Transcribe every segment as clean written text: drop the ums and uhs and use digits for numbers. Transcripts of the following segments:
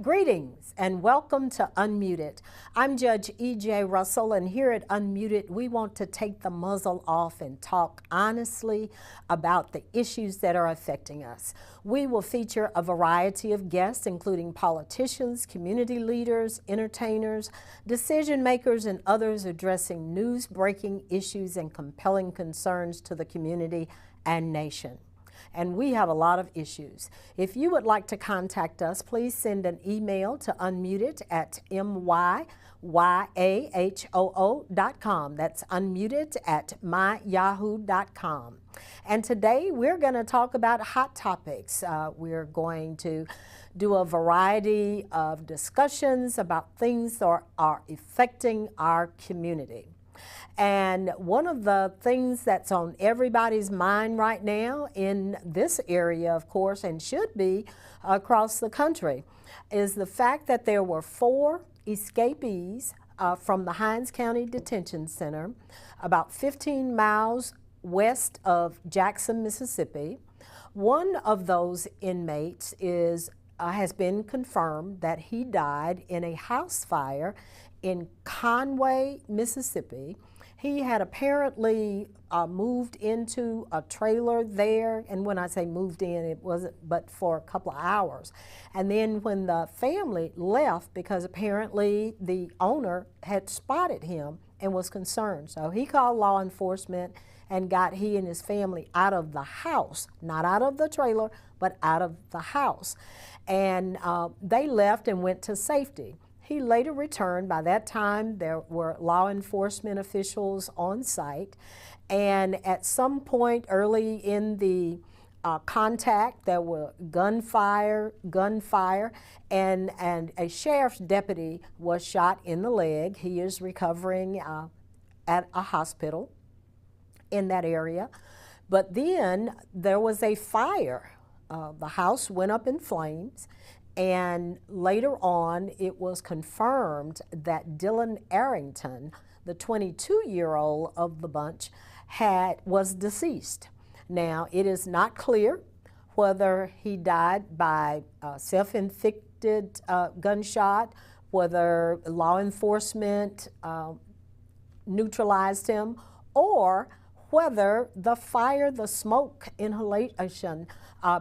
Greetings and welcome to Unmuted. I'm Judge E.J. Russell, and here at Unmuted, we want to take the muzzle off and talk honestly about the issues that are affecting us. We will feature a variety of guests, including politicians, community leaders, entertainers, decision makers, and others addressing news-breaking issues and compelling concerns to the community and nation. And we have a lot of issues. If you would like to contact us, please send an email to unmuted@myyahoO.com. That's unmuted@myyahoo.com. And today we're going to talk about hot topics. We're going to do a variety of discussions about things that are affecting our community. And one of the things that's on everybody's mind right now in this area, of course, and should be across the country, is the fact that there were 4 escapees from the Hinds County Detention Center, about 15 miles west of Jackson, Mississippi. One of those inmates has been confirmed that he died in a house fire in Conway, Mississippi. He had apparently moved into a trailer there, and when I say moved in, it wasn't but for a couple of hours. And then when the family left, because apparently the owner had spotted him and was concerned, so he called law enforcement and got he and his family out of the house, not out of the trailer, but out of the house. And they left and went to safety. He later returned. By that time, there were law enforcement officials on site. And at some point early in the contact, there were gunfire, and a sheriff's deputy was shot in the leg. He is recovering at a hospital in that area. But then there was a fire. The house went up in flames. And later on, it was confirmed that Dylan Arrington, the 22-year-old of the bunch, was deceased. Now, it is not clear whether he died by self-inflicted gunshot, whether law enforcement neutralized him, or whether the fire, the smoke inhalation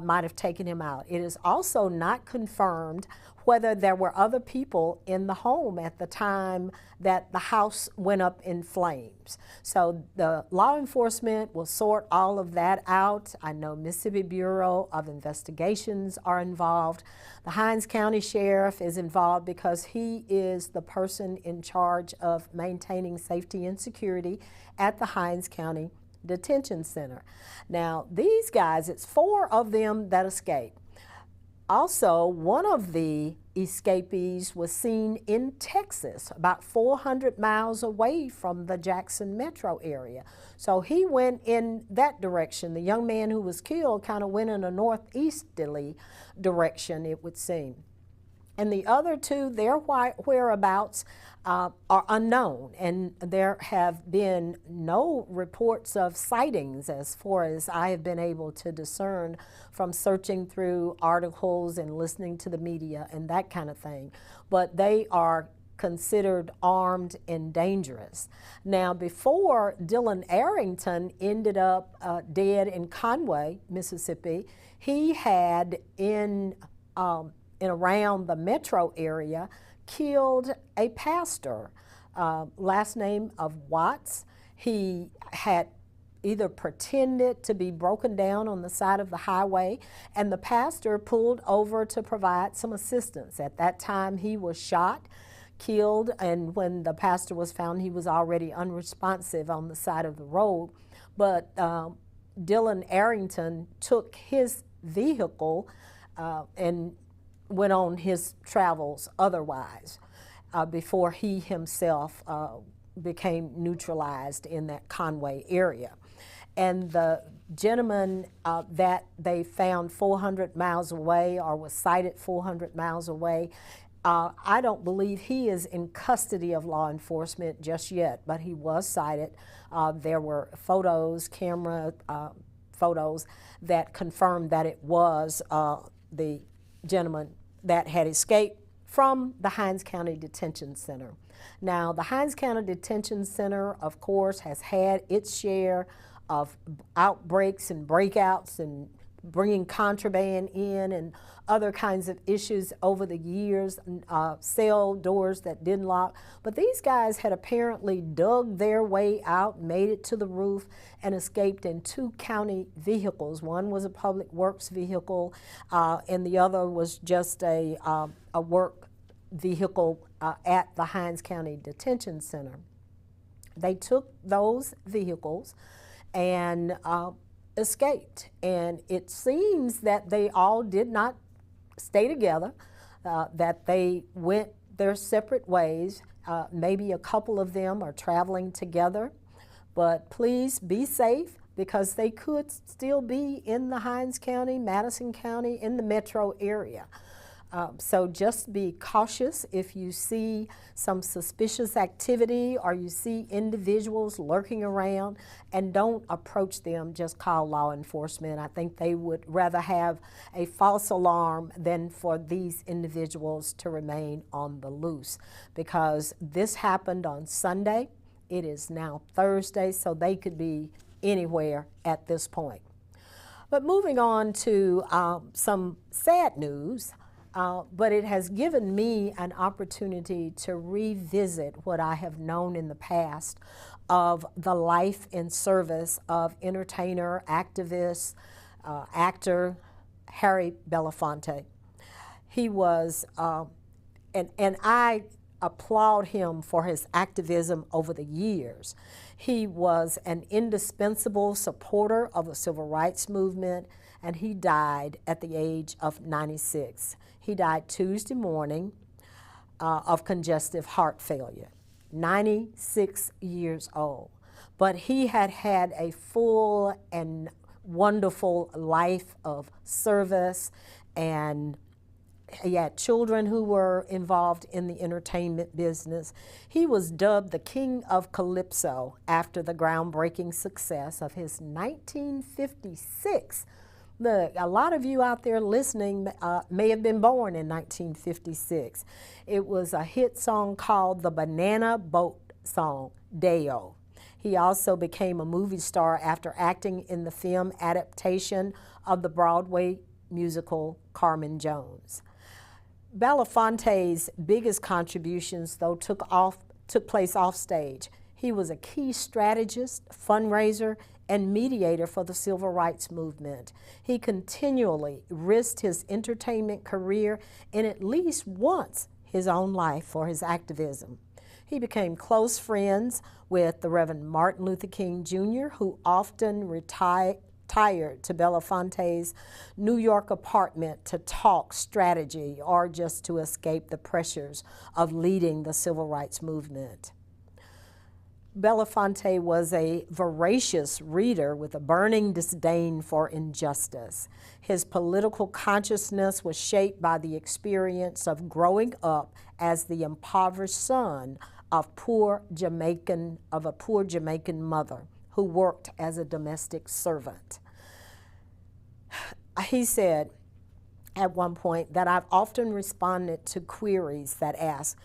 might have taken him out. It is also not confirmed whether there were other people in the home at the time that the house went up in flames. So the law enforcement will sort all of that out. I know Mississippi Bureau of Investigations are involved. The Hinds County Sheriff is involved because he is the person in charge of maintaining safety and security at the Hinds County Detention Center. Now, these guys, it's 4 of them that escaped. Also, one of the escapees was seen in Texas, about 400 miles away from the Jackson metro area. So he went in that direction. The young man who was killed kind of went in a northeasterly direction, it would seem. And the other 2, their whereabouts are unknown, and there have been no reports of sightings as far as I have been able to discern from searching through articles and listening to the media and that kind of thing. But they are considered armed and dangerous. Now, before Dylan Arrington ended up dead in Conway, Mississippi, he had in around the metro area killed a pastor, last name of Watts. He had either pretended to be broken down on the side of the highway, and the pastor pulled over to provide some assistance. At that time, he was shot, killed, and when the pastor was found, he was already unresponsive on the side of the road. But Dylan Arrington took his vehicle and went on his travels otherwise before he himself became neutralized in that Conway area. And the gentleman that they found 400 miles away, or was sighted 400 miles away, I don't believe he is in custody of law enforcement just yet, but he was sighted. There were photos, camera photos, that confirmed that it was the gentleman that had escaped from the Hinds County Detention Center. Now, the Hinds County Detention Center, of course, has had its share of outbreaks and breakouts and bringing contraband in and other kinds of issues over the years, cell doors that didn't lock. But these guys had apparently dug their way out, made it to the roof, and escaped in 2 county vehicles. One was a public works vehicle, and the other was just a work vehicle at the Hinds County Detention Center. They took those vehicles and escaped, and it seems that they all did not stay together, that they went their separate ways. Maybe a couple of them are traveling together, but please be safe, because they could still be in the Hinds County, Madison County, in the metro area. So just be cautious if you see some suspicious activity or you see individuals lurking around, and don't approach them, just call law enforcement. I think they would rather have a false alarm than for these individuals to remain on the loose, because this happened on Sunday. It is now Thursday, so they could be anywhere at this point. But moving on to some sad news. But it has given me an opportunity to revisit what I have known in the past of the life and service of entertainer, activist, actor Harry Belafonte. He was, and I applaud him for his activism over the years. He was an indispensable supporter of the civil rights movement, and he died at the age of 96. He died Tuesday morning of congestive heart failure, 96 years old. But he had had a full and wonderful life of service, and he had children who were involved in the entertainment business. He was dubbed the King of Calypso after the groundbreaking success of his 1956. Look, a lot of you out there listening may have been born in 1956. It was a hit song called the Banana Boat Song, Deo. He also became a movie star after acting in the film adaptation of the Broadway musical Carmen Jones. Belafonte's biggest contributions, though, took place off stage. He was a key strategist, fundraiser, and mediator for the civil rights movement. He continually risked his entertainment career and at least once his own life for his activism. He became close friends with the Reverend Martin Luther King Jr., who often retired to Belafonte's New York apartment to talk strategy or just to escape the pressures of leading the civil rights movement. Belafonte was a voracious reader with a burning disdain for injustice. His political consciousness was shaped by the experience of growing up as the impoverished son of a poor Jamaican mother who worked as a domestic servant. He said at one point that I've often responded to queries that ask,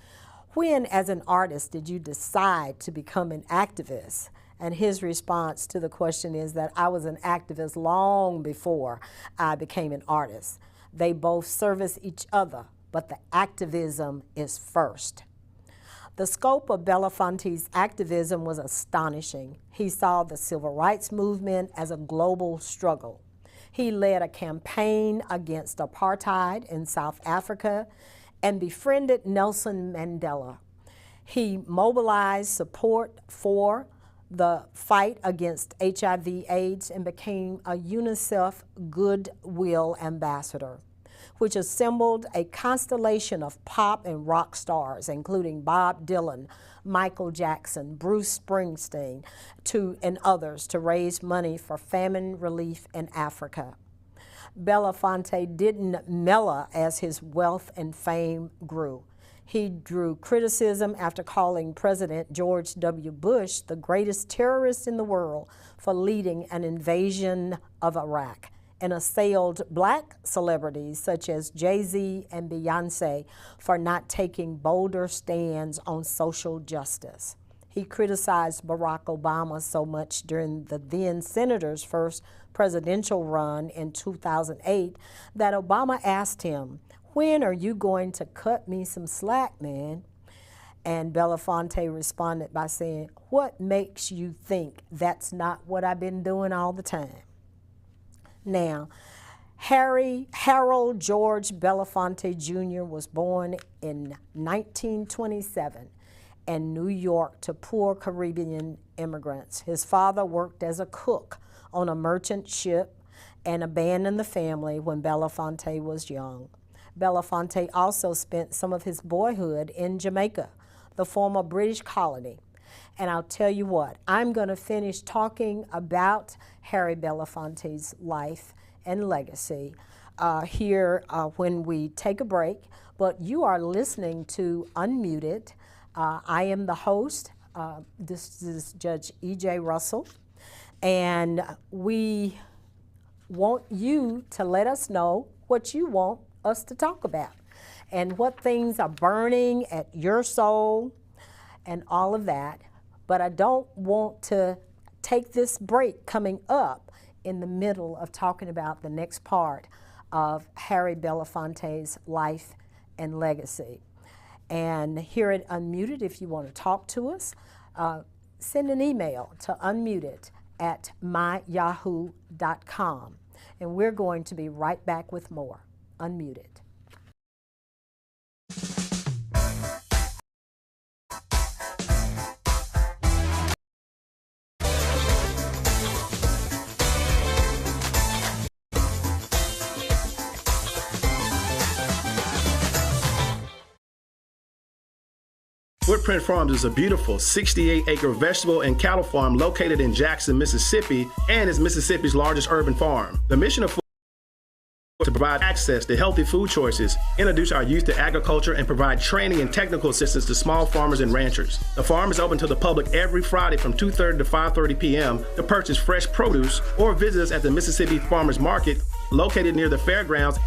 when, as an artist, did you decide to become an activist? And his response to the question is that I was an activist long before I became an artist. They both service each other, but the activism is first. The scope of Belafonte's activism was astonishing. He saw the civil rights movement as a global struggle. He led a campaign against apartheid in South Africa and befriended Nelson Mandela. He mobilized support for the fight against HIV/AIDS and became a UNICEF Goodwill Ambassador, which assembled a constellation of pop and rock stars, including Bob Dylan, Michael Jackson, Bruce Springsteen, and others, to raise money for famine relief in Africa. Belafonte didn't mellow as his wealth and fame grew. He drew criticism after calling President George W. Bush the greatest terrorist in the world for leading an invasion of Iraq. and assailed black celebrities such as Jay-Z and Beyonce for not taking bolder stands on social justice. He criticized Barack Obama so much during the then senator's first presidential run in 2008 that Obama asked him, "When are you going to cut me some slack, man?" And Belafonte responded by saying, "What makes you think that's not what I've been doing all the time?" Now, Harold George Belafonte Jr. was born in 1927 in New York to poor Caribbean immigrants. His father worked as a cook on a merchant ship and abandoned the family when Belafonte was young. Belafonte also spent some of his boyhood in Jamaica, the former British colony. And I'll tell you what, I'm going to finish talking about Harry Belafonte's life and legacy here when we take a break. But you are listening to Unmuted. I am the host. This is Judge E.J. Russell. And we want you to let us know what you want us to talk about and what things are burning at your soul and all of that. But I don't want to take this break coming up in the middle of talking about the next part of Harry Belafonte's life and legacy. And here at Unmuted, if you want to talk to us, send an email to unmuted@myyahoo.com. And we're going to be right back with more Unmuted. Footprint Farms is a beautiful 68-acre vegetable and cattle farm located in Jackson, Mississippi, and is Mississippi's largest urban farm. The mission of to provide access to healthy food choices, introduce our youth to agriculture, and provide training and technical assistance to small farmers and ranchers. The farm is open to the public every Friday from 2:30 to 5:30 p.m. to purchase fresh produce or visit us at the Mississippi Farmers Market located near the fairgrounds.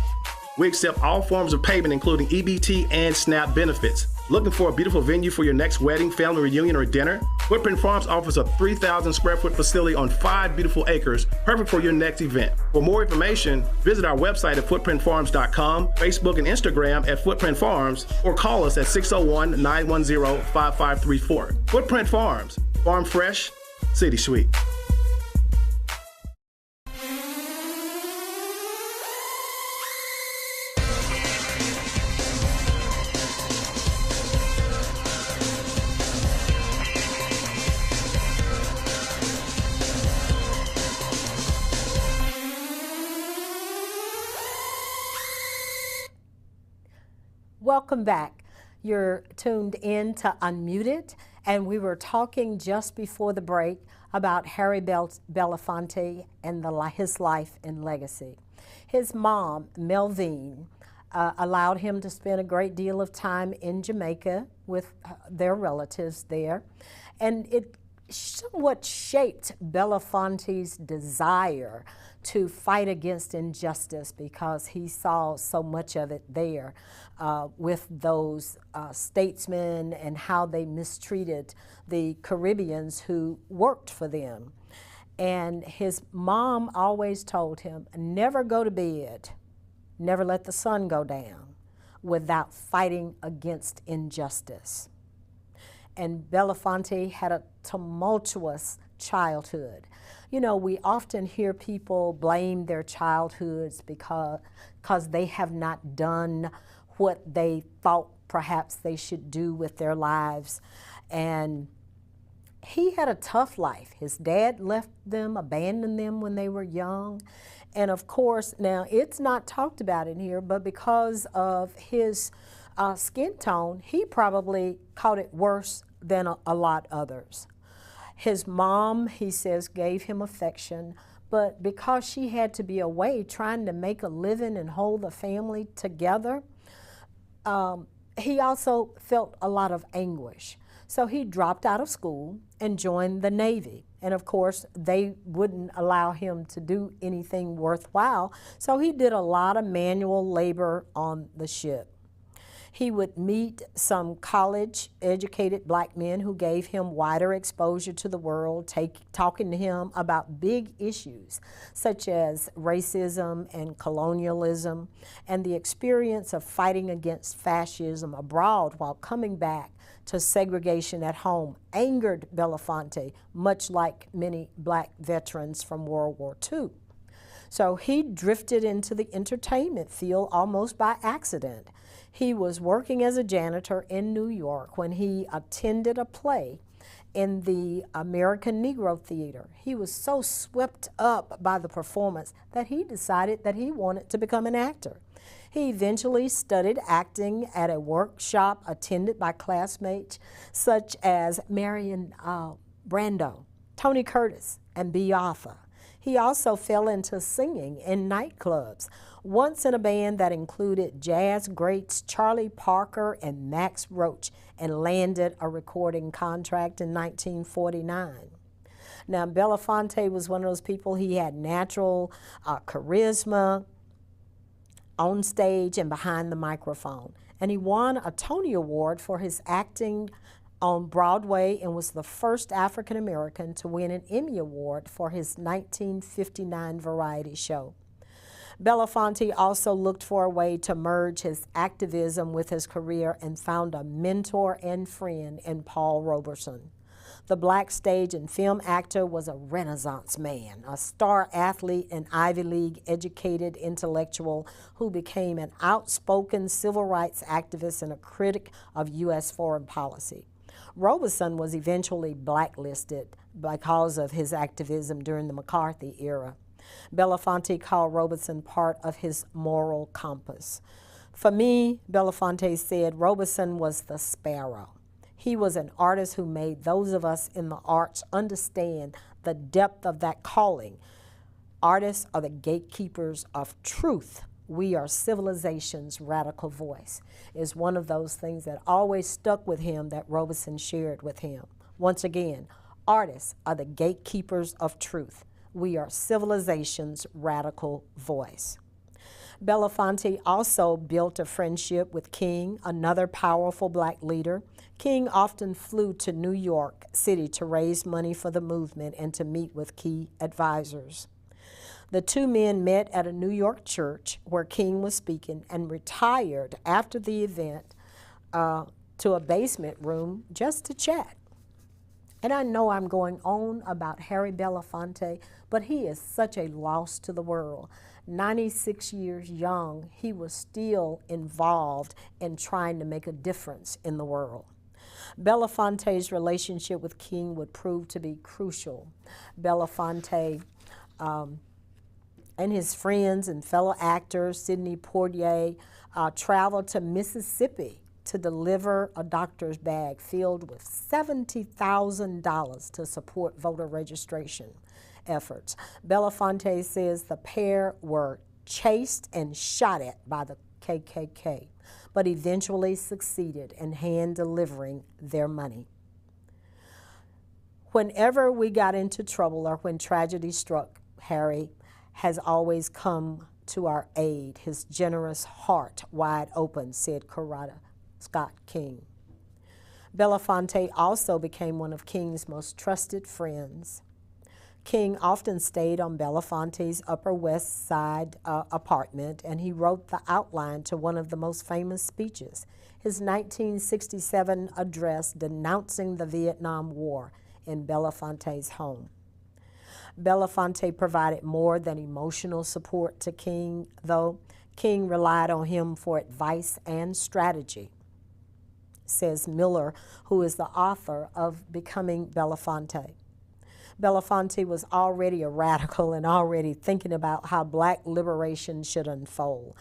We accept all forms of payment, including EBT and SNAP benefits. Looking for a beautiful venue for your next wedding, family reunion, or dinner? Footprint Farms offers a 3,000 square foot facility on 5 beautiful acres, perfect for your next event. For more information, visit our website at footprintfarms.com, Facebook and Instagram at Footprint Farms, or call us at 601-910-5534. Footprint Farms, farm fresh, city sweet. Welcome back. You're tuned in to Unmuted, and we were talking just before the break about Harry Belafonte and his life and legacy. His mom, Melvine, allowed him to spend a great deal of time in Jamaica with their relatives there, and it somewhat shaped Belafonte's desire to fight against injustice because he saw so much of it there with those statesmen and how they mistreated the Caribbeans who worked for them. And his mom always told him, never go to bed, never let the sun go down without fighting against injustice. And Belafonte had a tumultuous childhood. You know, we often hear people blame their childhoods because they have not done what they thought perhaps they should do with their lives. And he had a tough life. His dad left them, abandoned them when they were young. And of course, now it's not talked about in here, but because of his skin tone, he probably caught it worse than a lot others. His mom, he says, gave him affection, but because she had to be away trying to make a living and hold the family together, he also felt a lot of anguish. So he dropped out of school and joined the Navy. And of course, they wouldn't allow him to do anything worthwhile, so he did a lot of manual labor on the ship. He would meet some college-educated black men who gave him wider exposure to the world, talking to him about big issues such as racism and colonialism and the experience of fighting against fascism abroad while coming back to segregation at home angered Belafonte, much like many black veterans from World War II. So he drifted into the entertainment field almost by accident. He was working as a janitor in New York when he attended a play in the American Negro Theater. He was so swept up by the performance that he decided that he wanted to become an actor. He eventually studied acting at a workshop attended by classmates such as Marion Brando, Tony Curtis, and Bea Arthur. He also fell into singing in nightclubs, once in a band that included jazz greats Charlie Parker and Max Roach, and landed a recording contract in 1949. Now, Belafonte was one of those people. He had natural charisma on stage and behind the microphone. And he won a Tony Award for his acting on Broadway and was the first African American to win an Emmy Award for his 1959 variety show. Belafonte also looked for a way to merge his activism with his career and found a mentor and friend in Paul Robeson. The black stage and film actor was a Renaissance man, a star athlete and Ivy League educated intellectual who became an outspoken civil rights activist and a critic of U.S. foreign policy. Robeson was eventually blacklisted because of his activism during the McCarthy era. Belafonte called Robeson part of his moral compass. For me, Belafonte said, Robeson was the sparrow. He was an artist who made those of us in the arts understand the depth of that calling. Artists are the gatekeepers of truth. We are civilization's radical voice, is one of those things that always stuck with him that Robeson shared with him. Once again, artists are the gatekeepers of truth. We are civilization's radical voice. Belafonte also built a friendship with King, another powerful black leader. King often flew to New York City to raise money for the movement and to meet with key advisors. The two men met at a New York church where King was speaking and retired after the event to a basement room just to chat. And I know I'm going on about Harry Belafonte, but he is such a loss to the world. 96 years young, he was still involved in trying to make a difference in the world. Belafonte's relationship with King would prove to be crucial. Belafonte and his friends and fellow actors, Sidney Poitier, traveled to Mississippi to deliver a doctor's bag filled with $70,000 to support voter registration efforts. Belafonte says the pair were chased and shot at by the KKK, but eventually succeeded in hand delivering their money. Whenever we got into trouble or when tragedy struck, Harry has always come to our aid, his generous heart wide open, said Coretta Scott King. Belafonte also became one of King's most trusted friends. King often stayed on Belafonte's Upper West Side apartment, and he wrote the outline to one of the most famous speeches, his 1967 address denouncing the Vietnam War in Belafonte's home. Belafonte provided more than emotional support to King, though. King relied on him for advice and strategy, says Miller, who is the author of Becoming Belafonte. Belafonte was already a radical and already thinking about how black liberation should unfold.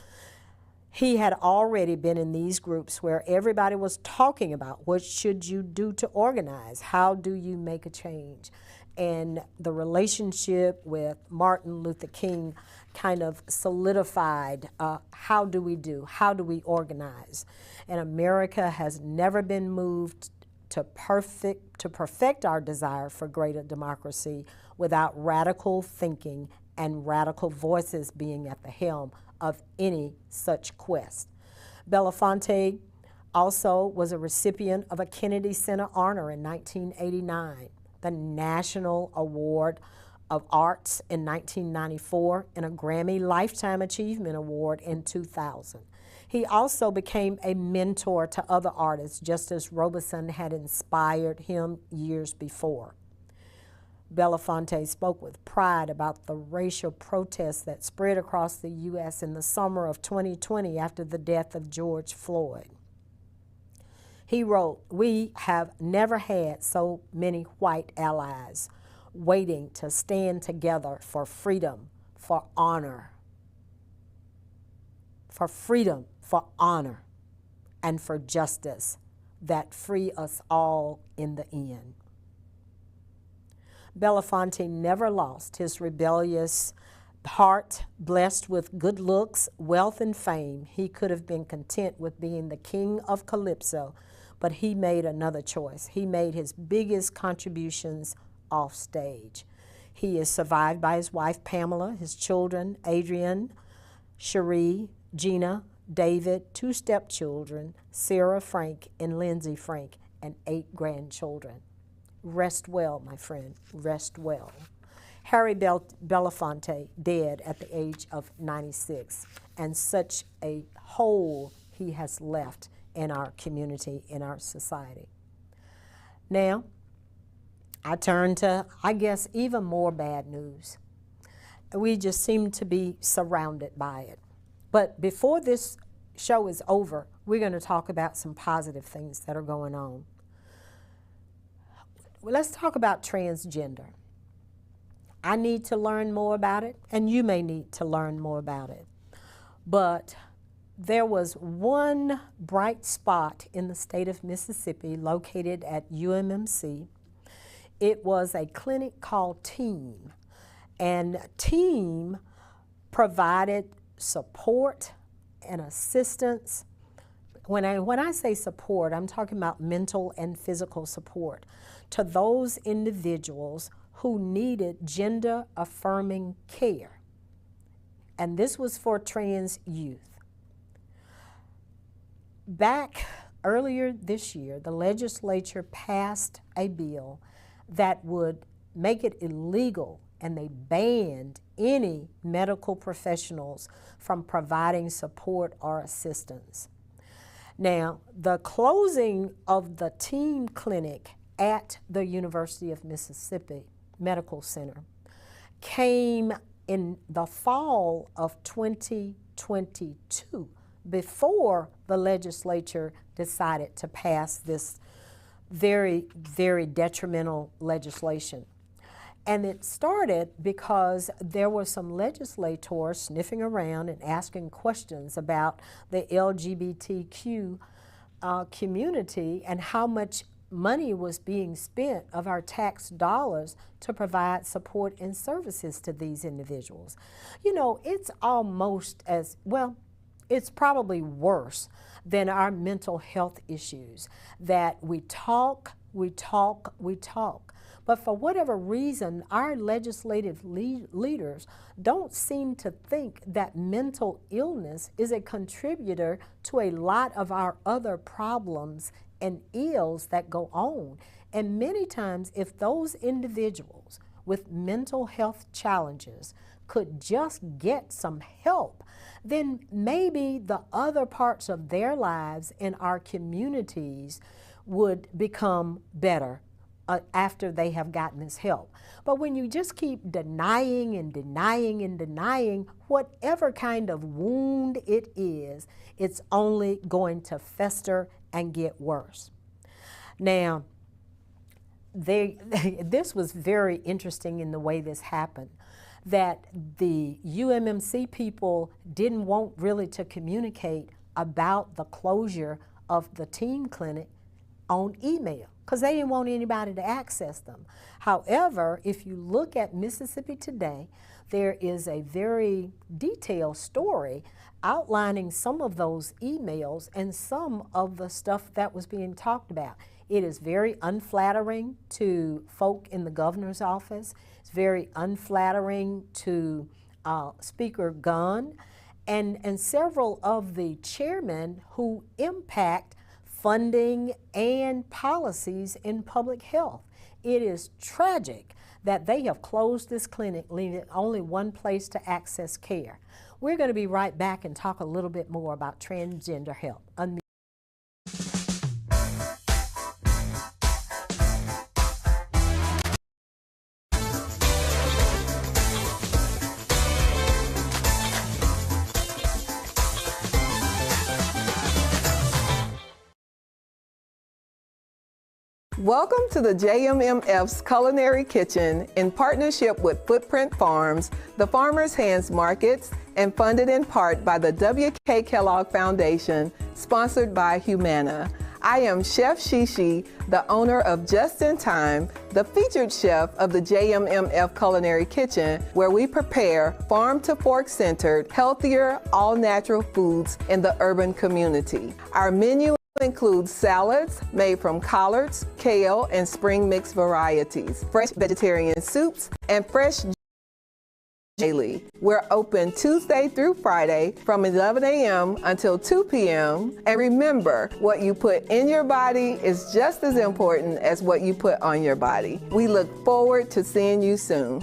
He had already been in these groups where everybody was talking about what should you do to organize, how do you make a change, and the relationship with Martin Luther King kind of solidified how do we organize. And America has never been moved to perfect our desire for greater democracy without radical thinking and radical voices being at the helm of any such quest. Belafonte also was a recipient of a Kennedy Center Honor in 1989, the National Award of Arts in 1994, and a Grammy Lifetime Achievement Award in 2000. He also became a mentor to other artists, just as Robeson had inspired him years before. Belafonte spoke with pride about the racial protests that spread across the U.S. in the summer of 2020 after the death of George Floyd. He wrote, "We have never had so many white allies waiting to stand together for freedom, for honor, and for justice that free us all in the end." Belafonte never lost his rebellious heart. Blessed with good looks, wealth, and fame, he could have been content with being the king of Calypso, but he made another choice. He made his biggest contributions off stage. He is survived by his wife Pamela, his children Adrian, Cherie, Gina, David, 2 stepchildren, Sarah Frank and Lindsay Frank, and 8 grandchildren. Rest well, my friend, rest well. Harry Belafonte, dead at the age of 96, and such a hole he has left in our community, in our society. Now, I turn to, I guess, even more bad news. We just seem to be surrounded by it. But before this show is over, we're going to talk about some positive things that are going on. Well, let's talk about transgender. I need to learn more about it, and you may need to learn more about it. But there was one bright spot in the state of Mississippi located at UMMC. It was a clinic called TEAM, and TEAM provided support and assistance. When I say support, I'm talking about mental and physical support to those individuals who needed gender-affirming care. And this was for trans youth. Back earlier this year, the legislature passed a bill that would make it illegal, and they banned any medical professionals from providing support or assistance. Now, the closing of the TEAM clinic at the University of Mississippi Medical Center came in the fall of 2022, before the legislature decided to pass this very, very detrimental legislation. And it started because there were some legislators sniffing around and asking questions about the LGBTQ community and how much money was being spent of our tax dollars to provide support and services to these individuals. You know, it's almost as, well, it's probably worse than our mental health issues, that we talk, but for whatever reason, our legislative leaders don't seem to think that mental illness is a contributor to a lot of our other problems and ills that go on. And many times, if those individuals with mental health challenges could just get some help, then maybe the other parts of their lives in our communities would become better after they have gotten this help. But when you just keep denying and denying and denying whatever kind of wound it is, it's only going to fester and get worse. Now, this was very interesting in the way this happened, that the UMMC people didn't want really to communicate about the closure of the teen clinic on email, because they didn't want anybody to access them. However, if you look at Mississippi Today, there is a very detailed story outlining some of those emails and some of the stuff that was being talked about. It is very unflattering to folk in the governor's office. It's very unflattering to Speaker Gunn and several of the chairmen who impact funding and policies in public health. It is tragic that they have closed this clinic, leaving only one place to access care. We're going to be right back and talk a little bit more about transgender health. Welcome to the JMMF's Culinary Kitchen in partnership with Footprint Farms, the Farmers' Hands Markets, and funded in part by the W.K. Kellogg Foundation, sponsored by Humana. I am Chef Shishi, the owner of Just in Time, the featured chef of the JMMF Culinary Kitchen, where we prepare farm-to-fork-centered, healthier, all-natural foods in the urban community. Our menu includes salads made from collards, kale, and spring mix varieties, fresh vegetarian soups, and fresh daily. We're open Tuesday through Friday from 11 a.m. until 2 p.m. And remember, what you put in your body is just as important as what you put on your body. We look forward to seeing you soon.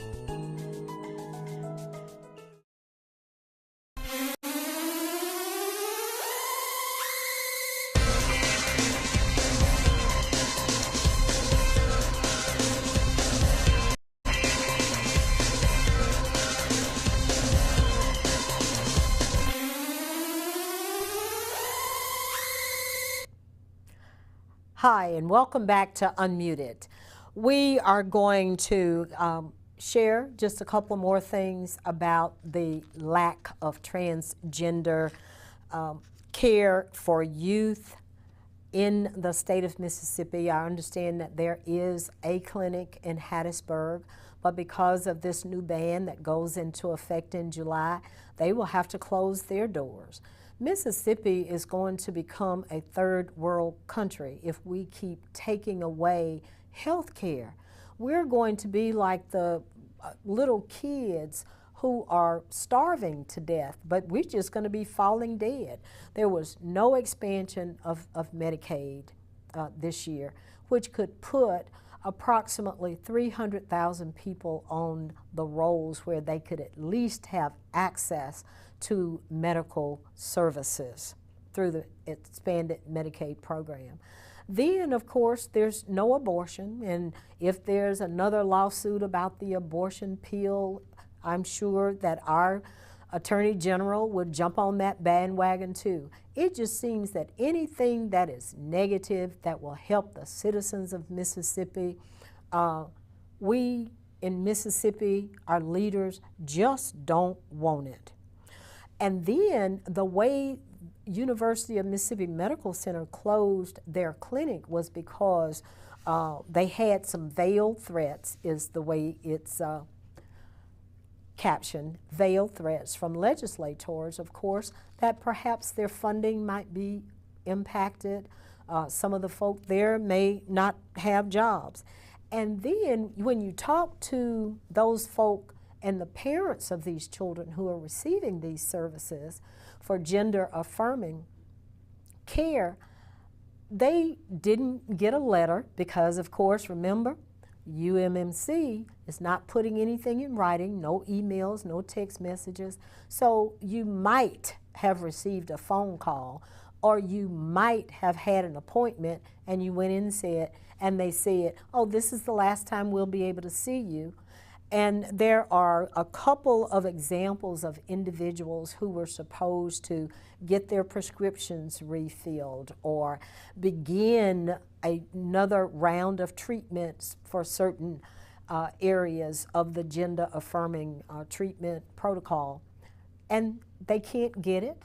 Hi, and welcome back to Unmuted. We are going to share just a couple more things about the lack of transgender care for youth in the state of Mississippi. I understand that there is a clinic in Hattiesburg, but because of this new ban that goes into effect in July, they will have to close their doors. Mississippi is going to become a third world country if we keep taking away health care. We're going to be like the little kids who are starving to death, but we're just going to be falling dead. There was no expansion of Medicaid this year, which could put approximately 300,000 people on the rolls where they could at least have access to medical services through the expanded Medicaid program. Then, of course, there's no abortion, and if there's another lawsuit about the abortion pill, I'm sure that our Attorney General would jump on that bandwagon too. It just seems that anything that is negative that will help the citizens of Mississippi, we in Mississippi, our leaders, just don't want it. And then the way University of Mississippi Medical Center closed their clinic was because they had some veiled threats, is the way it's captioned, veiled threats from legislators, of course, that perhaps their funding might be impacted. Some of the folk there may not have jobs. And then when you talk to those folk and the parents of these children who are receiving these services for gender affirming care, they didn't get a letter because, of course, remember, UMMC is not putting anything in writing, no emails, no text messages. So you might have received a phone call, or you might have had an appointment and you went in and said, and they said, oh, this is the last time we'll be able to see you. And there are a couple of examples of individuals who were supposed to get their prescriptions refilled or begin another round of treatments for certain areas of the gender affirming treatment protocol. And they can't get it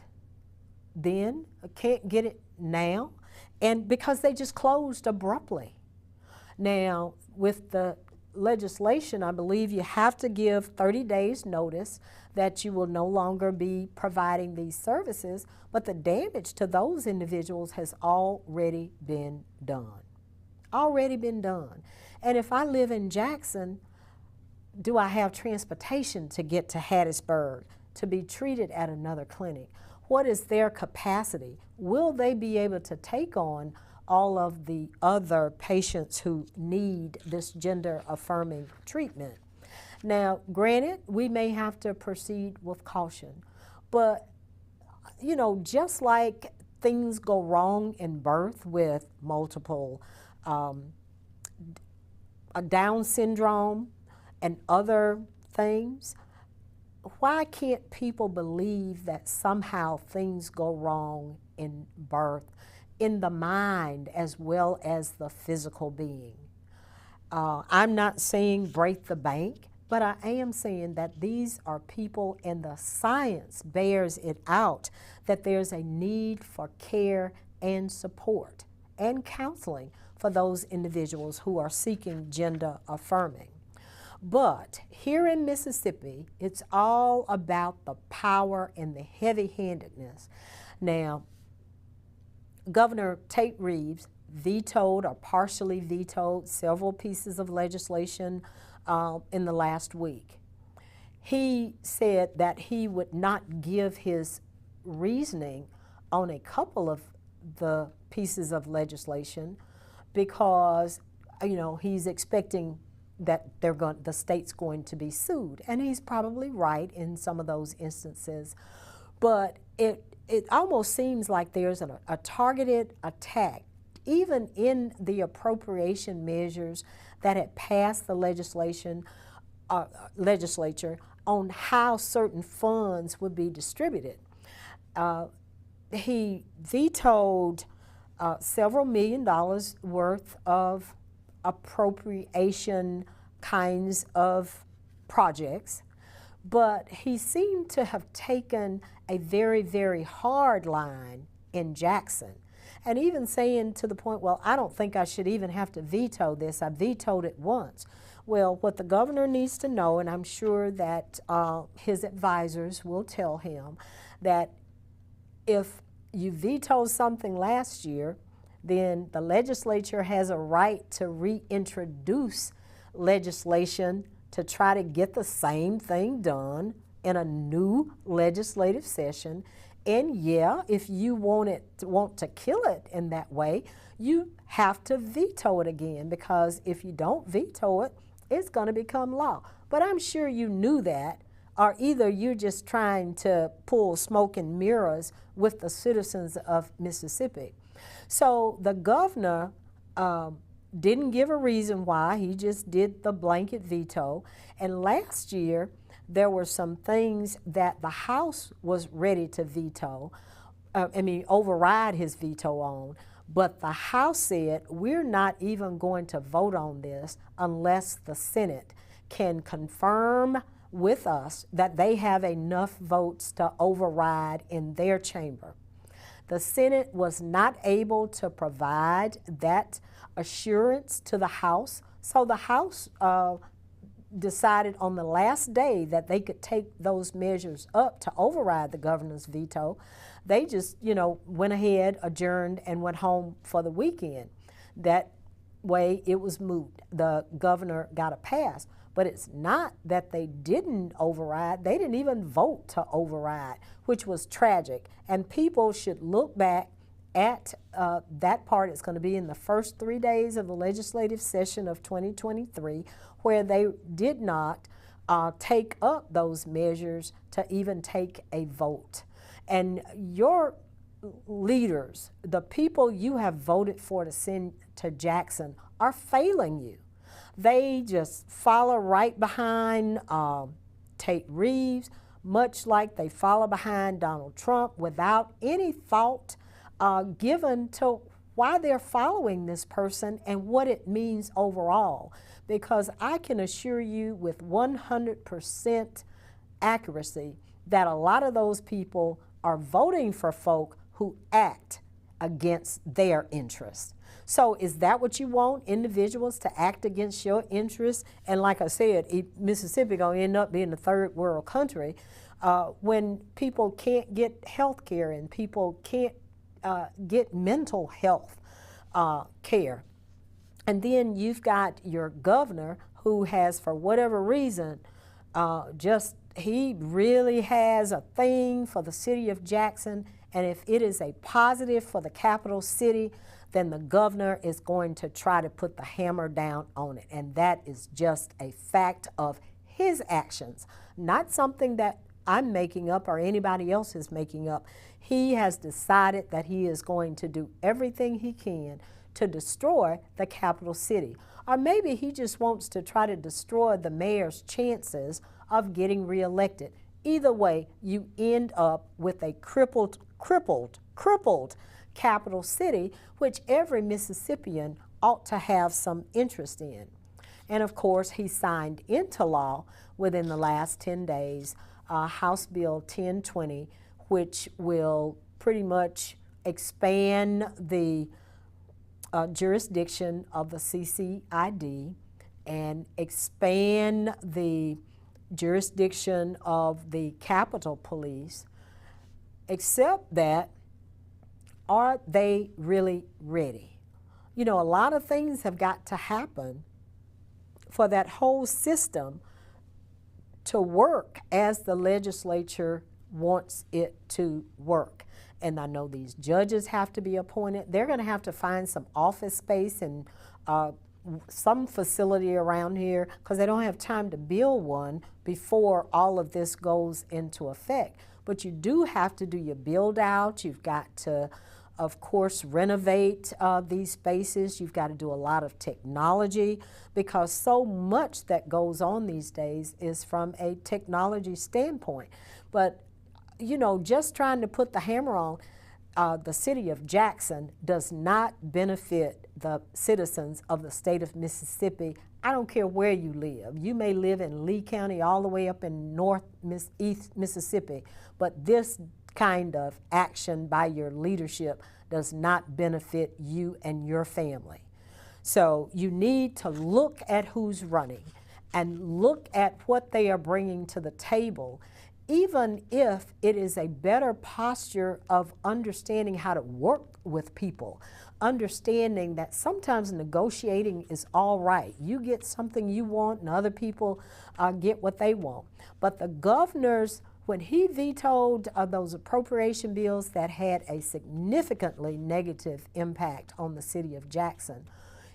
then, can't get it now, and because they just closed abruptly. Now, with the legislation, I believe you have to give 30 days notice that you will no longer be providing these services, but the damage to those individuals has already been done. already been done. And if I live in Jackson, do I have transportation to get to Hattiesburg to be treated at another clinic? What is their capacity? Will they be able to take on all of the other patients who need this gender-affirming treatment? Now, granted, we may have to proceed with caution, but you know, just like things go wrong in birth with multiple Down syndrome and other things, why can't people believe that somehow things go wrong in birth, in the mind as well as the physical being? I'm not saying break the bank, but I am saying that these are people, and the science bears it out, that there's a need for care and support and counseling for those individuals who are seeking gender affirming. But here in Mississippi, it's all about the power and the heavy-handedness. Now, Governor Tate Reeves vetoed or partially vetoed several pieces of legislation in the last week. He said that he would not give his reasoning on a couple of the pieces of legislation because, you know, he's expecting that the state's going to be sued, and he's probably right in some of those instances. But it almost seems like there's a targeted attack, even in the appropriation measures that had passed the legislature, on how certain funds would be distributed. He vetoed several $1 million worth of appropriation kinds of projects, but he seemed to have taken a very, very hard line in Jackson, and even saying to the point, well, I don't think I should even have to veto this. I vetoed it once. Well, what the governor needs to know, and I'm sure that his advisors will tell him, that if you vetoed something last year, then the legislature has a right to reintroduce legislation to try to get the same thing done in a new legislative session. And yeah, if you want to kill it in that way, you have to veto it again, because if you don't veto it, it's going to become law. But I'm sure you knew that, or either you're just trying to pull smoke and mirrors with the citizens of Mississippi. So the governor didn't give a reason why. He just did the blanket veto. And last year, there were some things that the House was ready to veto, override his veto on. But the House said, we're not even going to vote on this unless the Senate can confirm with us that they have enough votes to override in their chamber. The Senate was not able to provide that assurance to the House, so the House decided on the last day that they could take those measures up to override the governor's veto. They just, went ahead, adjourned, and went home for the weekend. That way it was moot. The governor got a pass. But it's not that they didn't override. They didn't even vote to override, which was tragic. And people should look back at that part. It's going to be in the first 3 days of the legislative session of 2023, where they did not take up those measures to even take a vote. And your leaders, the people you have voted for to send to Jackson, are failing you. They just follow right behind Tate Reeves, much like they follow behind Donald Trump, without any thought given to why they're following this person and what it means overall. Because I can assure you with 100% accuracy that a lot of those people are voting for folk who act against their interests. So is that what you want, individuals to act against your interests? And like I said, Mississippi gonna end up being a third world country when people can't get health care and people can't get mental health care. And then you've got your governor who has, for whatever reason, he really has a thing for the city of Jackson. And if it is a positive for the capital city, then the governor is going to try to put the hammer down on it. And that is just a fact of his actions, not something that I'm making up or anybody else is making up. He has decided that he is going to do everything he can to destroy the capital city. Or maybe he just wants to try to destroy the mayor's chances of getting reelected. Either way, you end up with a crippled capital city, which every Mississippian ought to have some interest in. And of course, he signed into law within the last 10 days House Bill 1020, which will pretty much expand the jurisdiction of the CCID and expand the jurisdiction of the Capitol Police, except that, are they really ready? You know, a lot of things have got to happen for that whole system to work as the legislature wants it to work. And I know these judges have to be appointed. They're going to have to find some office space and some facility around here because they don't have time to build one before all of this goes into effect. But you do have to do your build out. You've got to, of course, renovate these spaces. You've got to do a lot of technology because so much that goes on these days is from a technology standpoint. But you know, just trying to put the hammer on the city of Jackson does not benefit the citizens of the state of Mississippi. I don't care where you live. You may live in Lee County all the way up in East Mississippi, but this kind of action by your leadership does not benefit you and your family. So you need to look at who's running and look at what they are bringing to the table, even if it is a better posture of understanding how to work with people, understanding that sometimes negotiating is all right. You get something you want and other people get what they want. But the governor's, when he vetoed those appropriation bills that had a significantly negative impact on the city of Jackson,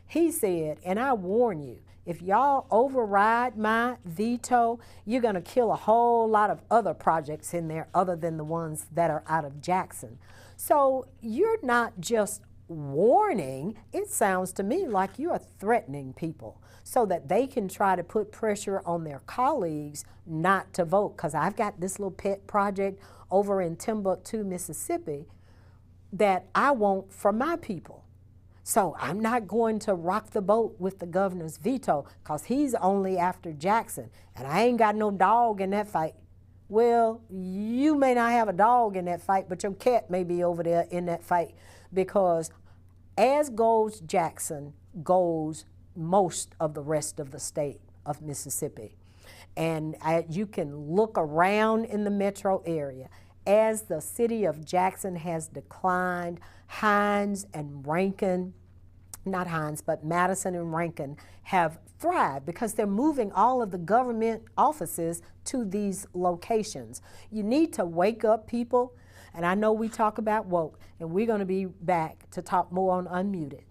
he said, and I warn you, if y'all override my veto, you're going to kill a whole lot of other projects in there other than the ones that are out of Jackson. So you're not just warning, it sounds to me like you are threatening people so that they can try to put pressure on their colleagues not to vote. Because I've got this little pet project over in Timbuktu, Mississippi that I want for my people. So I'm not going to rock the boat with the governor's veto because he's only after Jackson and I ain't got no dog in that fight. Well, you may not have a dog in that fight, but your cat may be over there in that fight because as goes Jackson, goes most of the rest of the state of Mississippi. And you can look around in the metro area. As the city of Jackson has declined, Hines and Rankin, not Hines, but Madison and Rankin have thrived because they're moving all of the government offices to these locations. You need to wake up, people, and I know we talk about woke, and we're going to be back to talk more on Unmuted.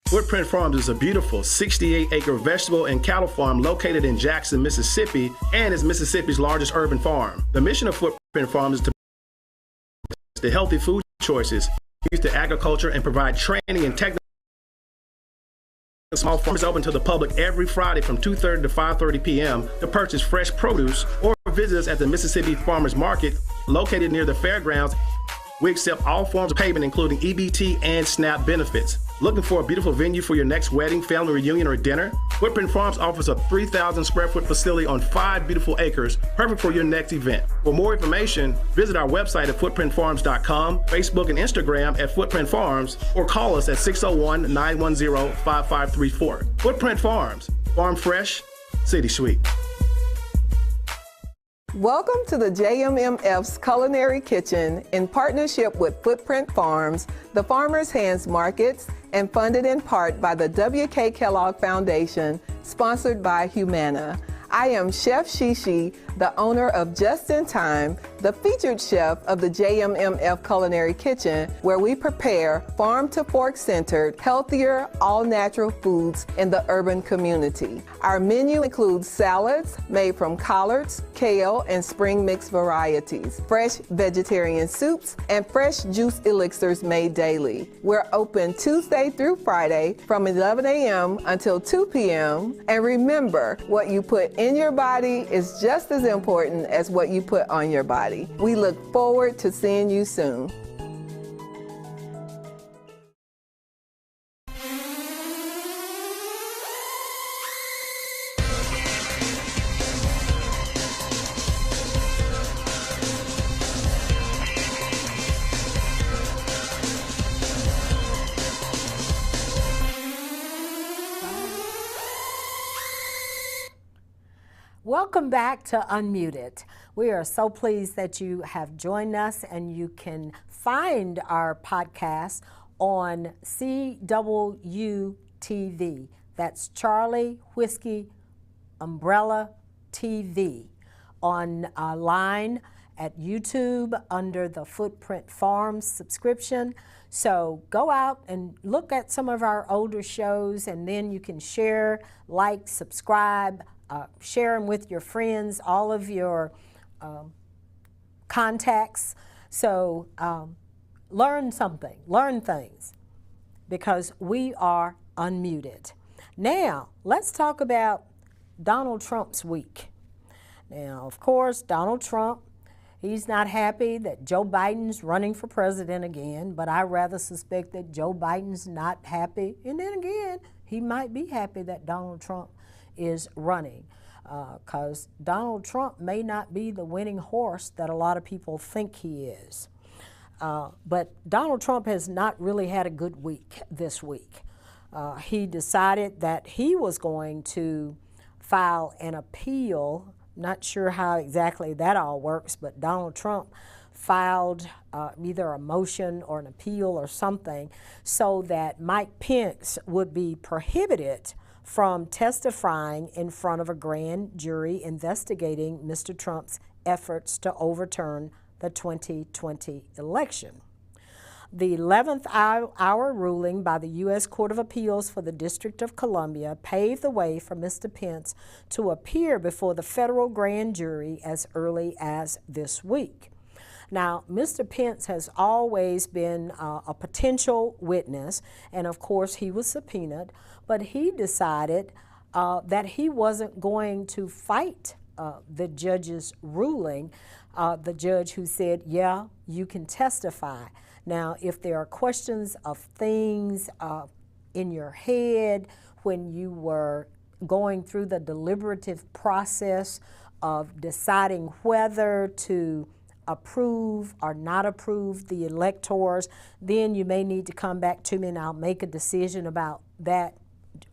Footprint Farms is a beautiful 68-acre vegetable and cattle farm located in Jackson, Mississippi, and is Mississippi's largest urban farm. The mission of Footprint Farms is to the healthy food choices, use to agriculture, and provide training and technical. Small farm is open to the public every Friday from 2:30 to 5:30 p.m. to purchase fresh produce or visit us at the Mississippi Farmers Market located near the fairgrounds. We accept all forms of payment, including EBT and SNAP benefits. Looking for a beautiful venue for your next wedding, family reunion, or dinner? Footprint Farms offers a 3,000 square foot facility on 5 beautiful acres, perfect for your next event. For more information, visit our website at footprintfarms.com, Facebook and Instagram at Footprint Farms, or call us at 601-910-5534. Footprint Farms, farm fresh, city sweet. Welcome to the JMMF's Culinary Kitchen in partnership with Footprint Farms, the Farmers' Hands Markets, and funded in part by the W.K. Kellogg Foundation, sponsored by Humana. I am Chef Shishi, the owner of Just in Time, the featured chef of the JMMF Culinary Kitchen, where we prepare farm-to-fork centered, healthier, all-natural foods in the urban community. Our menu includes salads made from collards, kale, and spring mix varieties, fresh vegetarian soups, and fresh juice elixirs made daily. We're open Tuesday through Friday from 11 a.m. until 2 p.m. And remember, what you put in your body is just as important as what you put on your body. We look forward to seeing you soon. Welcome back to Unmuted. We are so pleased that you have joined us, and you can find our podcast on CWTV. That's Charlie Whiskey Umbrella TV online at YouTube under the Footprint Farms subscription. So go out and look at some of our older shows, and then you can share, like, subscribe, share them with your friends, all of your contacts. So learn something, learn things, because we are unmuted. Now, let's talk about Donald Trump's week. Now, of course, Donald Trump, he's not happy that Joe Biden's running for president again, but I rather suspect that Joe Biden's not happy. And then again, he might be happy that Donald Trump is running, because Donald Trump may not be the winning horse that a lot of people think he is. But Donald Trump has not really had a good week this week. He decided that he was going to file an appeal. Not sure how exactly that all works, but Donald Trump filed either a motion or an appeal or something so that Mike Pence would be prohibited from testifying in front of a grand jury investigating Mr. Trump's efforts to overturn the 2020 election. The 11th hour ruling by the U.S. Court of Appeals for the District of Columbia paved the way for Mr. Pence to appear before the federal grand jury as early as this week. Now, Mr. Pence has always been a potential witness, and of course he was subpoenaed, but he decided that he wasn't going to fight the judge's ruling, the judge who said, yeah, you can testify. Now, if there are questions of things in your head when you were going through the deliberative process of deciding whether to approve or not approve the electors, then you may need to come back to me and I'll make a decision about that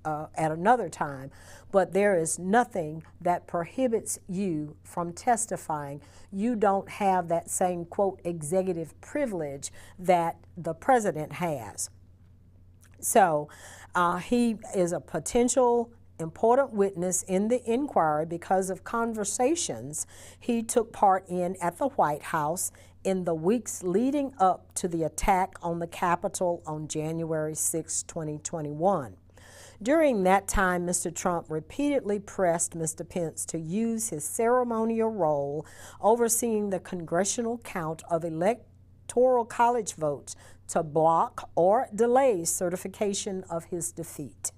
at another time. But there is nothing that prohibits you from testifying. You don't have that same, quote, executive privilege that the president has. So he is a potential important witness in the inquiry because of conversations he took part in at the White House in the weeks leading up to the attack on the Capitol on January 6, 2021. During that time, Mr. Trump repeatedly pressed Mr. Pence to use his ceremonial role overseeing the congressional count of electoral college votes to block or delay certification of his defeat.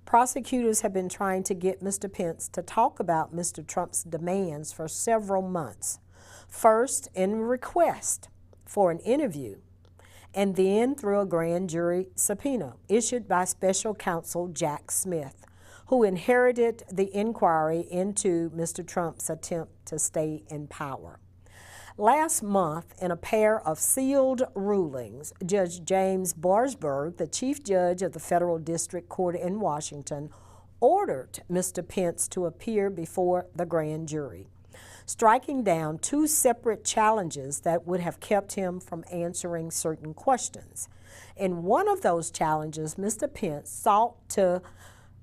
Prosecutors have been trying to get Mr. Pence to talk about Mr. Trump's demands for several months. First, in request for an interview, and then through a grand jury subpoena issued by special counsel Jack Smith, who inherited the inquiry into Mr. Trump's attempt to stay in power. Last month, in a pair of sealed rulings, Judge James Borsberg, the chief judge of the Federal District Court in Washington, ordered Mr. Pence to appear before the grand jury, striking down two separate challenges that would have kept him from answering certain questions. In one of those challenges, Mr. Pence sought to,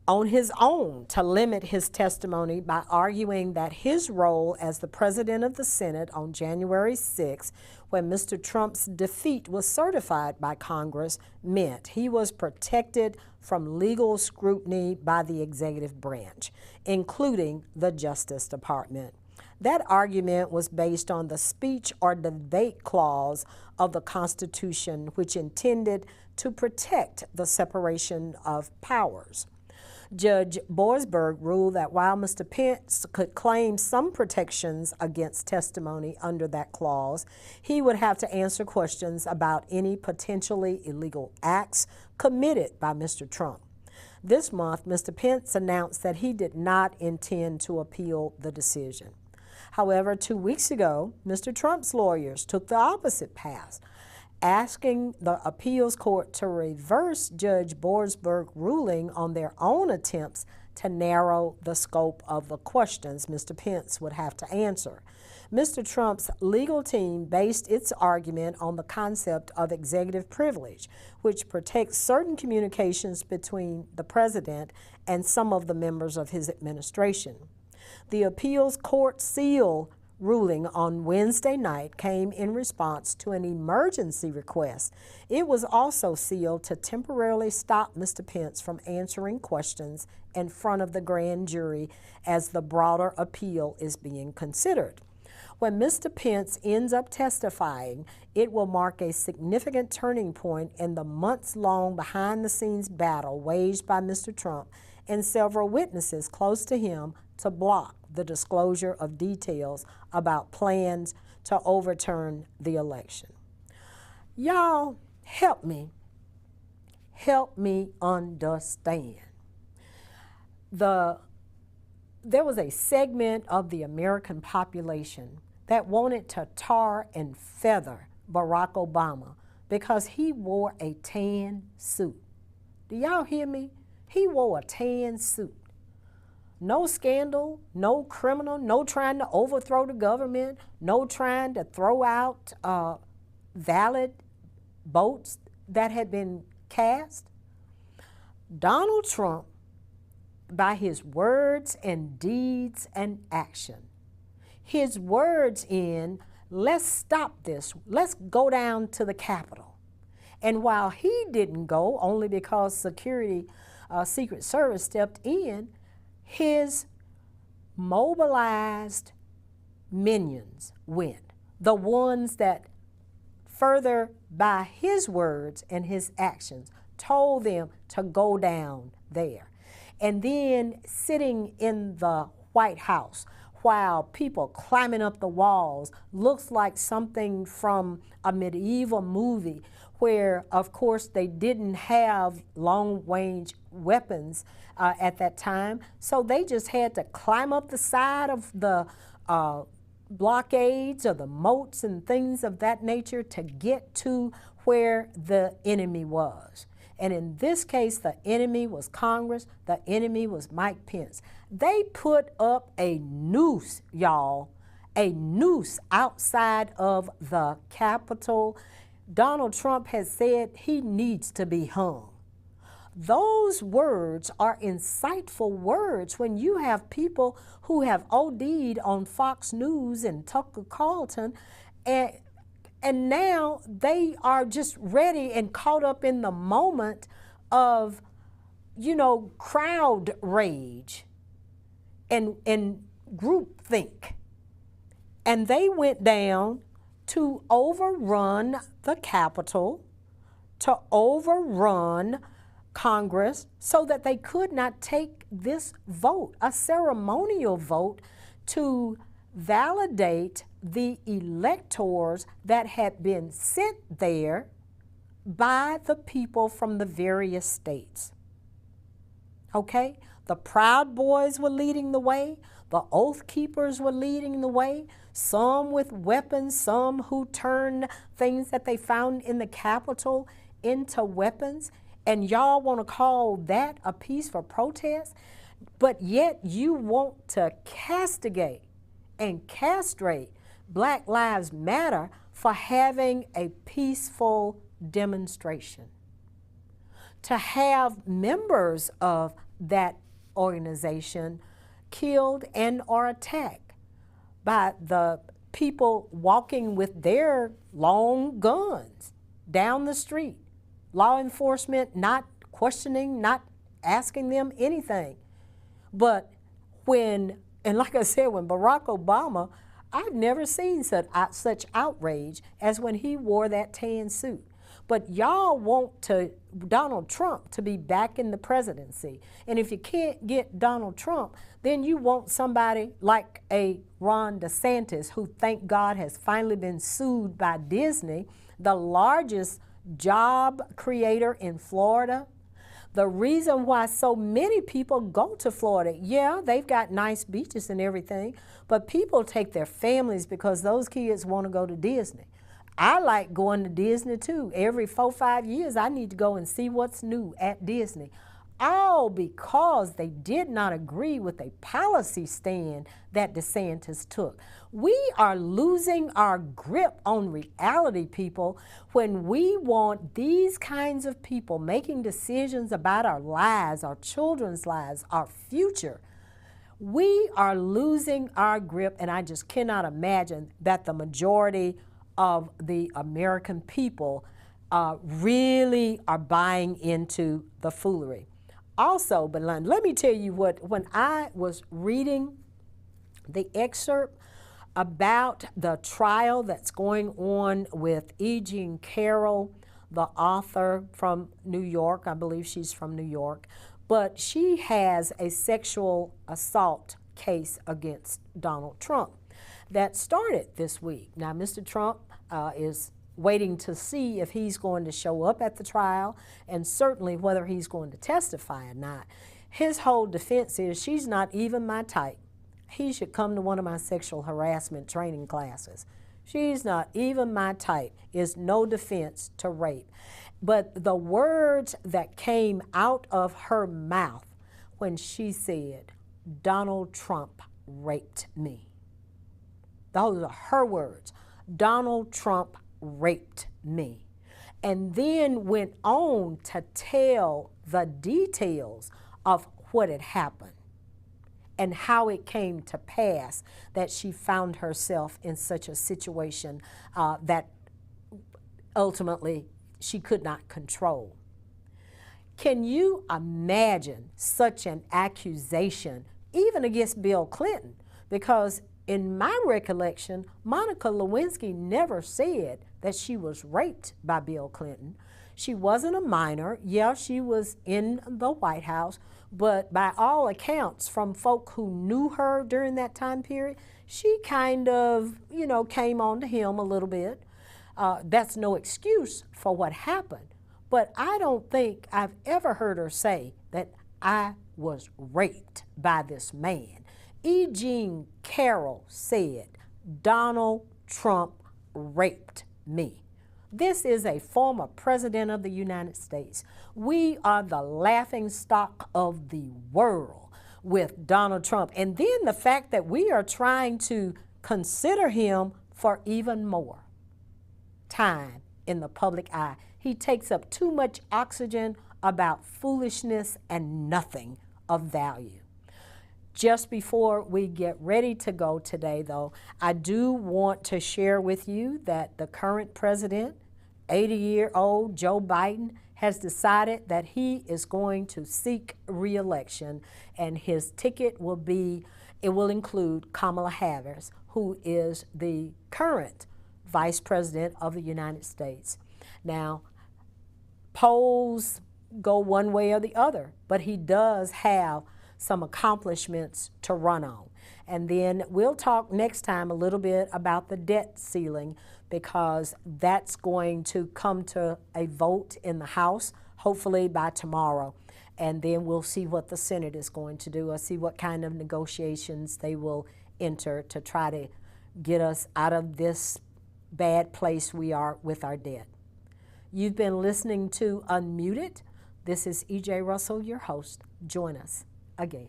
on his own, to limit his testimony by arguing that his role as the president of the Senate on January 6, when Mr. Trump's defeat was certified by Congress, meant he was protected from legal scrutiny by the executive branch, including the Justice Department. That argument was based on the speech or debate clause of the Constitution, which intended to protect the separation of powers. Judge Borsberg ruled that while Mr. Pence could claim some protections against testimony under that clause, he would have to answer questions about any potentially illegal acts committed by Mr. Trump. This month, Mr. Pence announced that he did not intend to appeal the decision. However, 2 weeks ago, Mr. Trump's lawyers took the opposite path, asking the appeals court to reverse Judge Borsberg's ruling on their own attempts to narrow the scope of the questions Mr. Pence would have to answer. Mr. Trump's legal team based its argument on the concept of executive privilege, which protects certain communications between the president and some of the members of his administration. The appeals court seal ruling on Wednesday night came in response to an emergency request. It was also sealed to temporarily stop Mr. Pence from answering questions in front of the grand jury as the broader appeal is being considered. When Mr. Pence ends up testifying, it will mark a significant turning point in the months-long behind-the-scenes battle waged by Mr. Trump and several witnesses close to him to block the disclosure of details about plans to overturn the election. Y'all, help me understand. There was a segment of the American population that wanted to tar and feather Barack Obama because he wore a tan suit. Do y'all hear me? He wore a tan suit. No scandal, no criminal, no trying to overthrow the government, no trying to throw out valid votes that had been cast. Donald Trump, by his words and deeds and action, his words in, let's stop this, let's go down to the Capitol. And while he didn't go, only because Secret Service stepped in, his mobilized minions went, the ones that further by his words and his actions told them to go down there. And then sitting in the White House while people climbing up the walls looks like something from a medieval movie where, of course, they didn't have long-range weapons at that time, so they just had to climb up the side of the blockades or the moats and things of that nature to get to where the enemy was. And in this case, the enemy was Congress, the enemy was Mike Pence. They put up a noose, y'all, a noose outside of the Capitol. Donald Trump has said he needs to be hung. Those words are insightful words when you have people who have OD'd on Fox News and Tucker Carlson, and now they are just ready and caught up in the moment of, crowd rage and groupthink. And they went down to overrun the Capitol, to overrun Congress, so that they could not take this vote, a ceremonial vote, to validate the electors that had been sent there by the people from the various states. Okay? The Proud Boys were leading the way. The Oath Keepers were leading the way. Some with weapons, some who turned things that they found in the Capitol into weapons. And y'all want to call that a peaceful protest? But yet you want to castigate and castrate Black Lives Matter for having a peaceful demonstration. To have members of that organization killed and or attacked by the people walking with their long guns down the street. Law enforcement not questioning, not asking them anything. But when, and like I said, when Barack Obama, I've never seen such outrage as when he wore that tan suit. But y'all want Donald Trump to be back in the presidency. And if you can't get Donald Trump, then you want somebody like a Ron DeSantis, who, thank God, has finally been sued by Disney, the largest job creator in Florida. The reason why so many people go to Florida, yeah, they've got nice beaches and everything, but people take their families because those kids want to go to Disney. I like going to Disney too. Every 4 or 5 years, I need to go and see what's new at Disney. All because they did not agree with a policy stand that DeSantis took. We are losing our grip on reality, people, when we want these kinds of people making decisions about our lives, our children's lives, our future. We are losing our grip, and I just cannot imagine that the majority of the American people really are buying into the foolery. Also, but let me tell you what, when I was reading the excerpt about the trial that's going on with E. Jean Carroll, the author from New York, I believe she's from New York, but she has a sexual assault case against Donald Trump that started this week. Now, Mr. Trump is waiting to see if he's going to show up at the trial, and certainly whether he's going to testify or not. His whole defense is, she's not even my type. He should come to one of my sexual harassment training classes. She's not even my type is no defense to rape. But the words that came out of her mouth when she said, Donald Trump raped me. Those are her words. Donald Trump raped me. And then went on to tell the details of what had happened and how it came to pass that she found herself in such a situation that ultimately she could not control. Can you imagine such an accusation, even against Bill Clinton? Because in my recollection, Monica Lewinsky never said that she was raped by Bill Clinton. She wasn't a minor. Yeah, she was in the White House, but by all accounts, from folk who knew her during that time period, she kind of, came on to him a little bit. That's no excuse for what happened. But I don't think I've ever heard her say that I was raped by this man. E. Jean Carroll said, Donald Trump raped me. This is a former president of the United States. We are the laughing stock of the world with Donald Trump. And then the fact that we are trying to consider him for even more time in the public eye. He takes up too much oxygen about foolishness and nothing of value. Just before we get ready to go today, though, I do want to share with you that the current president, 80-year-old Joe Biden, has decided that he is going to seek re-election, and his ticket will include Kamala Harris, who is the current Vice President of the United States. Now, polls go one way or the other, but he does have some accomplishments to run on. And then we'll talk next time a little bit about the debt ceiling, because that's going to come to a vote in the House, hopefully by tomorrow. And then we'll see what the Senate is going to do, or see what kind of negotiations they will enter to try to get us out of this bad place we are with our debt. You've been listening to Unmuted. This is E.J. Russell, your host. Join us again.